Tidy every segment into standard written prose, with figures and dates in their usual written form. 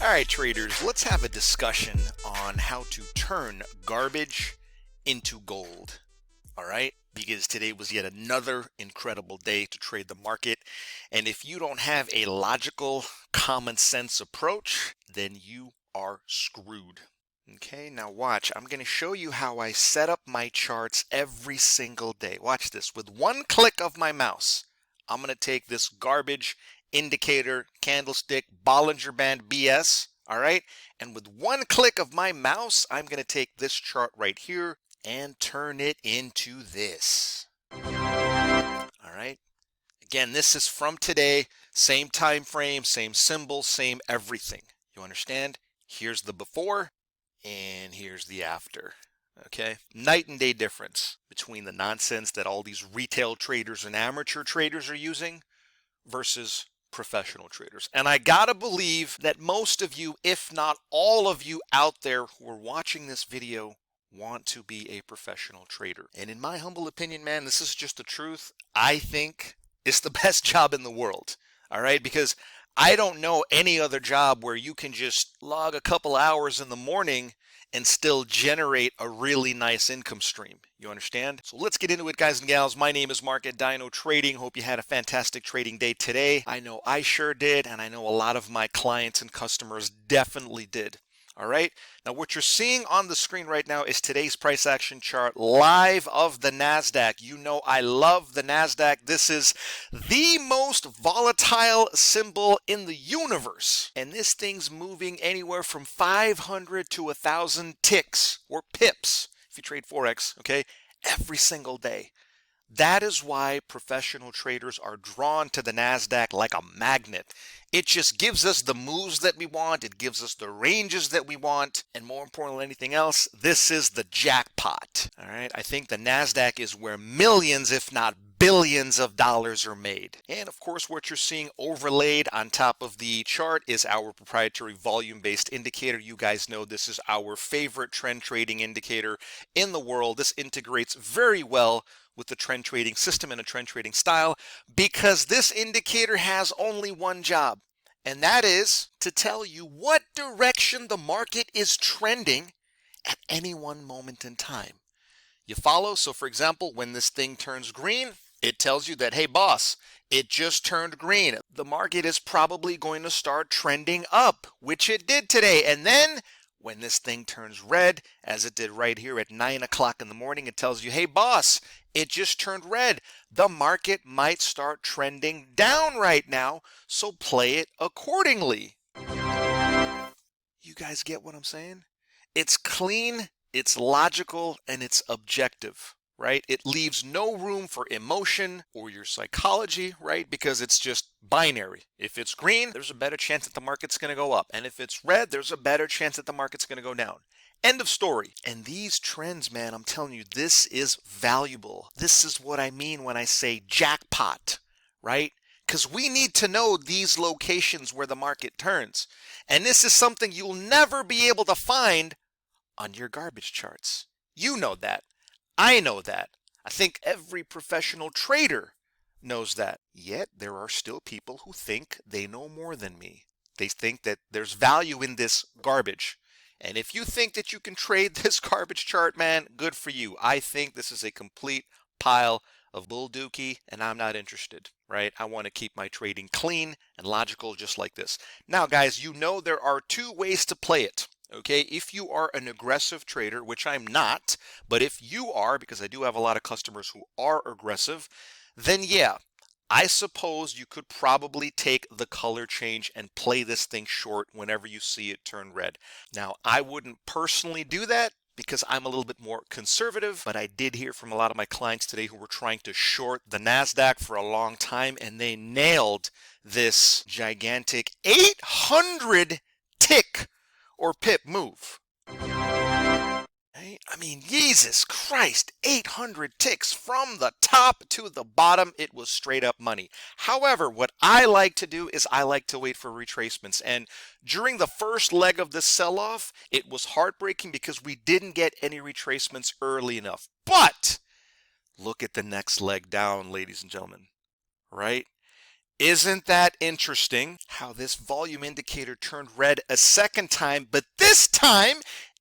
All right, traders, let's have a discussion on how to turn garbage into gold. All right, because today was yet another incredible day to trade the market. And if you don't have a logical, common sense approach, then you are screwed. Okay, now watch. I'm going to show you how I set up my charts every single day. Watch this. With one click of my mouse, I'm going to take this garbage indicator, candlestick, Bollinger Band BS, all right? And with one click of my mouse, I'm going to take this chart right here and turn it into this. All right? Again, this is from today, same time frame, same symbol, same everything. You understand? Here's the before and here's the after. Okay, night and day difference between the nonsense that all these retail traders and amateur traders are using versus professional traders. And I gotta believe that most of you, if not all of you out there who are watching this video, want to be a professional trader. And in my humble opinion, man, this is just the truth. I think it's the best job in the world. All right, because I don't know any other job where you can just log a couple hours in the morning and still generate a really nice income stream. You understand? So let's get into it, guys and gals. My name is Mark at DynoTrading. Hope you had a fantastic trading day today. I know I sure did, and I know a lot of my clients and customers definitely did. All right, now what you're seeing on the screen right now is today's price action chart live of the NASDAQ. You know I love the NASDAQ. This is the most volatile symbol in the universe. And this thing's moving anywhere from 500 to 1,000 ticks or pips if you trade Forex, okay, every single day. That is why professional traders are drawn to the NASDAQ like a magnet. It just gives us the moves that we want. It gives us the ranges that we want. And more important than anything else, this is the jackpot. All right. I think the NASDAQ is where millions, if not billions of dollars are made. And of course, what you're seeing overlaid on top of the chart is our proprietary volume-based indicator. You guys know this is our favorite trend trading indicator in the world. This integrates very well with the trend trading system and a trend trading style because this indicator has only one job, and that is to tell you what direction the market is trending at any one moment in time. You follow? So for example, when this thing turns green, it tells you that, hey boss, it just turned green. The market is probably going to start trending up, which it did today. And then when this thing turns red, as it did right here at 9 o'clock in the morning, it tells you, hey boss, it just turned red. The market might start trending down right now, so play it accordingly. You guys get what I'm saying? It's clean, it's logical, and it's objective, right? It leaves no room for emotion or your psychology, right? Because it's just binary. If it's green, there's a better chance that the market's going to go up. And if it's red, there's a better chance that the market's going to go down. End of story. And these trends, man, I'm telling you, this is valuable. This is what I mean when I say jackpot, right? Because we need to know these locations where the market turns. And this is something you'll never be able to find on your garbage charts. You know that. I know that. I think every professional trader knows that. Yet there are still people who think they know more than me. They think that there's value in this garbage. And if you think that you can trade this garbage chart, man, good for you. I think this is a complete pile of bull dookie, and I'm not interested, right? I want to keep my trading clean and logical just like this. Now, guys, you know there are two ways to play it. Okay, if you are an aggressive trader, which I'm not, but if you are, because I do have a lot of customers who are aggressive, then yeah, I suppose you could probably take the color change and play this thing short whenever you see it turn red. Now, I wouldn't personally do that because I'm a little bit more conservative, but I did hear from a lot of my clients today who were trying to short the NASDAQ for a long time, and they nailed this gigantic 800 tick or pip move. Right? I mean, Jesus Christ, 800 ticks from the top to the bottom. It was straight up money. However, what I like to do is I like to wait for retracements. And during the first leg of this sell-off, it was heartbreaking because we didn't get any retracements early enough. But look at the next leg down, ladies and gentlemen, right? Isn't that interesting how this volume indicator turned red a second time, but this time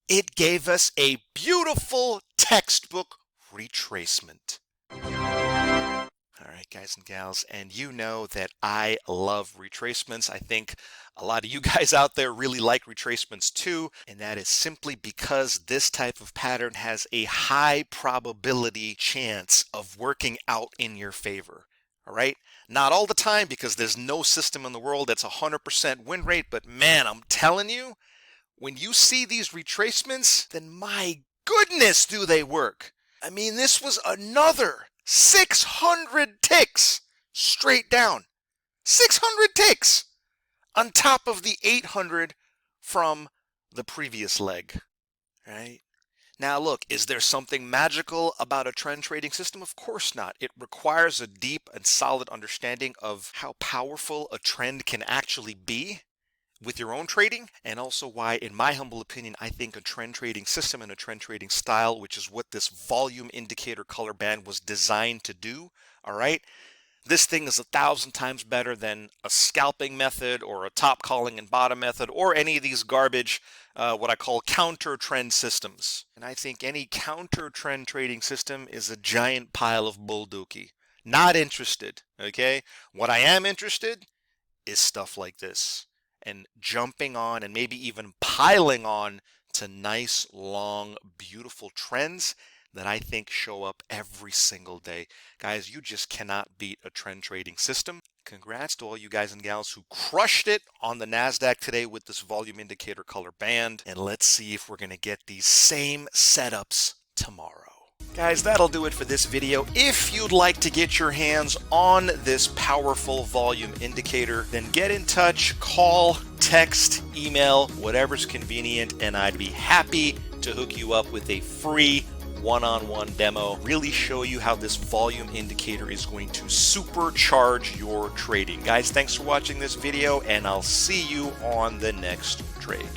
it gave us a beautiful textbook retracement. All right, guys and gals, and you know that I love retracements. I think a lot of you guys out there really like retracements too, and that is simply because this type of pattern has a high probability chance of working out in your favor. All right, not all the time, because there's no system in the world that's 100% win rate, but man, I'm telling you, when you see these retracements, then my goodness, do they work. I mean, this was another 600 ticks straight down. 600 ticks on top of the 800 from the previous leg, right? Now look, is there something magical about a trend trading system? Of course not. It requires a deep and solid understanding of how powerful a trend can actually be with your own trading, and also why, in my humble opinion, I think a trend trading system and a trend trading style, which is what this volume indicator color band was designed to do, all right? This thing is 1,000 times better than a scalping method or a top calling and bottom method or any of these garbage, what I call counter trend systems. And I think any counter trend trading system is a giant pile of bulldookey. Not interested, okay? What I am interested is stuff like this, and jumping on and maybe even piling on to nice, long, beautiful trends that I think show up every single day. Guys, you just cannot beat a trend trading system. Congrats to all you guys and gals who crushed it on the NASDAQ today with this volume indicator color band. And let's see if we're going to get these same setups tomorrow. Guys, that'll do it for this video. If you'd like to get your hands on this powerful volume indicator, then get in touch, call, text, email, whatever's convenient, and I'd be happy to hook you up with a free one-on-one demo, really show you how this volume indicator is going to supercharge your trading. Guys, thanks for watching this video, and I'll see you on the next trade.